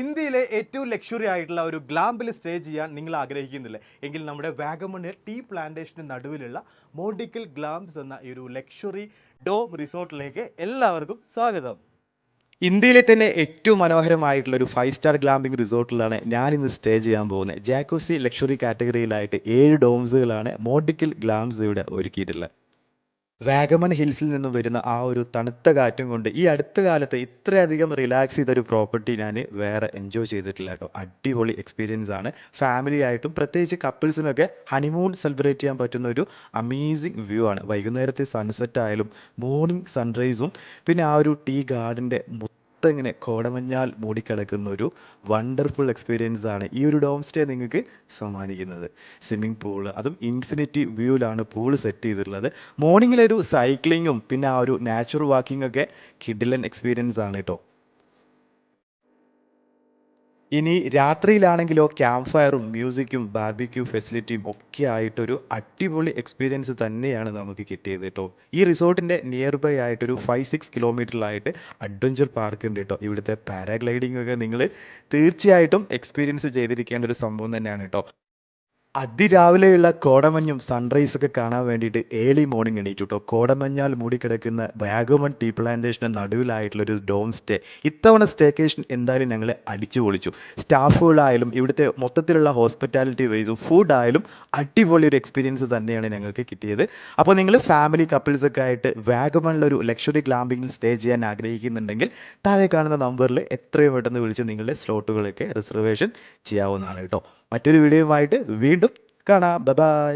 ഇന്ത്യയിലെ ഏറ്റവും ലക്ഷറി ആയിട്ടുള്ള ഒരു ഗ്ലാമ്പിൽ സ്റ്റേ ചെയ്യാൻ നിങ്ങൾ ആഗ്രഹിക്കുന്നില്ല എങ്കിൽ നമ്മുടെ വാഗമണ് ടീ പ്ലാന്റേഷന് നടുവിലുള്ള മോഡിക്കൽ ഗ്ലാംസ് എന്ന ഈ ഒരു ലക്ഷറി ഡോം റിസോർട്ടിലേക്ക് എല്ലാവർക്കും സ്വാഗതം. ഇന്ത്യയിലെ തന്നെ ഏറ്റവും മനോഹരമായിട്ടുള്ള ഒരു 5 സ്റ്റാർ ഗ്ലാമ്പിംഗ് റിസോർട്ടിലാണ് ഞാൻ ഇന്ന് സ്റ്റേ ചെയ്യാൻ പോകുന്നത്. ജാക്കോസി ലക്ഷറി കാറ്റഗറിയിലായിട്ട് 7 ഡോംസുകളാണ് മോഡിക്കൽ ഗ്ലാംസ് ഇവിടെ ഒരുക്കിയിട്ടുള്ളത്. വാഗമൺ ഹിൽസിൽ നിന്നും വരുന്ന ആ ഒരു തണുത്ത കാറ്റും കൊണ്ട് ഈ അടുത്ത കാലത്ത് ഇത്രയധികം റിലാക്സ് ചെയ്തൊരു പ്രോപ്പർട്ടി ഞാൻ വേറെ എൻജോയ് ചെയ്തിട്ടില്ല കേട്ടോ. അടിപൊളി എക്സ്പീരിയൻസ് ആണ്. ഫാമിലി ആയിട്ടും പ്രത്യേകിച്ച് കപ്പിൾസിനൊക്കെ ഹണിമൂൺ സെലിബ്രേറ്റ് ചെയ്യാൻ പറ്റുന്ന ഒരു അമേസിങ് വ്യൂ ആണ്. വൈകുന്നേരത്തെ സൺസെറ്റ് ആയാലും മോർണിംഗ് സൺറൈസും പിന്നെ ആ ഒരു ടീ ഗാർഡൻ്റെ മൊത്തം ഇങ്ങനെ കോടമഞ്ഞാൽ മൂടിക്കിടക്കുന്ന ഒരു വണ്ടർഫുൾ എക്സ്പീരിയൻസ് ആണ് ഈ ഒരു ഡോം സ്റ്റേ നിങ്ങൾക്ക് സമ്മാനിക്കുന്നത്. സ്വിമ്മിംഗ് പൂള്, അതും ഇൻഫിനിറ്റി വ്യൂവിലാണ് പൂള് സെറ്റ് ചെയ്തിട്ടുള്ളത്. മോർണിംഗിലൊരു സൈക്ലിങ്ങും പിന്നെ ആ ഒരു നാച്ചുറൽ വാക്കിംഗ് ഒക്കെ കിഡിലൻ എക്സ്പീരിയൻസ് ആണ് കേട്ടോ. ഇനി രാത്രിയിലാണെങ്കിലോ ക്യാമ്പ് ഫയറും മ്യൂസിക്കും ബാർബിക്യൂ ഫെസിലിറ്റിയും ഒക്കെ ആയിട്ടൊരു അടിപൊളി എക്സ്പീരിയൻസ് തന്നെയാണ് നമുക്ക് കിട്ടിയത് കേട്ടോ. ഈ റിസോർട്ടിൻ്റെ നിയർ ബൈ ആയിട്ടൊരു 5-6 കിലോമീറ്ററിലായിട്ട് അഡ്വഞ്ചർ പാർക്ക് ഉണ്ട് കേട്ടോ. ഇവിടുത്തെ പാരാഗ്ലൈഡിംഗ് ഒക്കെ നിങ്ങൾ തീർച്ചയായിട്ടും എക്സ്പീരിയൻസ് ചെയ്തിരിക്കേണ്ട ഒരു സംഭവം തന്നെയാണ് കേട്ടോ. അതിരാവിലെയുള്ള കോടമഞ്ഞും സൺറൈസൊക്കെ കാണാൻ വേണ്ടിയിട്ട് ഏർലി മോർണിംഗ് എണീറ്റു കേട്ടോ. കോടമഞ്ഞാൽ മൂടിക്കിടക്കുന്ന വാഗമൺ ടീ പ്ലാന്റേഷൻ്റെ നടുവിലായിട്ടുള്ളൊരു ഡോം സ്റ്റേ. ഇത്തവണ സ്റ്റേക്കേഷൻ എന്തായാലും ഞങ്ങൾ അടിച്ചു പൊളിച്ചു. സ്റ്റാഫുകളായാലും ഇവിടുത്തെ മൊത്തത്തിലുള്ള ഹോസ്പിറ്റാലിറ്റി വൈസും ഫുഡായാലും അടിപൊളി ഒരു എക്സ്പീരിയൻസ് തന്നെയാണ് ഞങ്ങൾക്ക് കിട്ടിയത്. അപ്പോൾ നിങ്ങൾ ഫാമിലി കപ്പിൾസൊക്കെ ആയിട്ട് വാഗമണിലൊരു ലക്ഷറി ഗ്ലാമ്പിങ്ങിൽ സ്റ്റേ ചെയ്യാൻ ആഗ്രഹിക്കുന്നുണ്ടെങ്കിൽ താഴെ കാണുന്ന നമ്പറിൽ എത്രയും പെട്ടെന്ന് വിളിച്ച് നിങ്ങളുടെ സ്ലോട്ടുകളൊക്കെ റിസർവേഷൻ ചെയ്യാവുന്നതാണ് കേട്ടോ. മറ്റൊരു വീഡിയോയുമായിട്ട് വീണ്ടും കാണാം. Bye bye.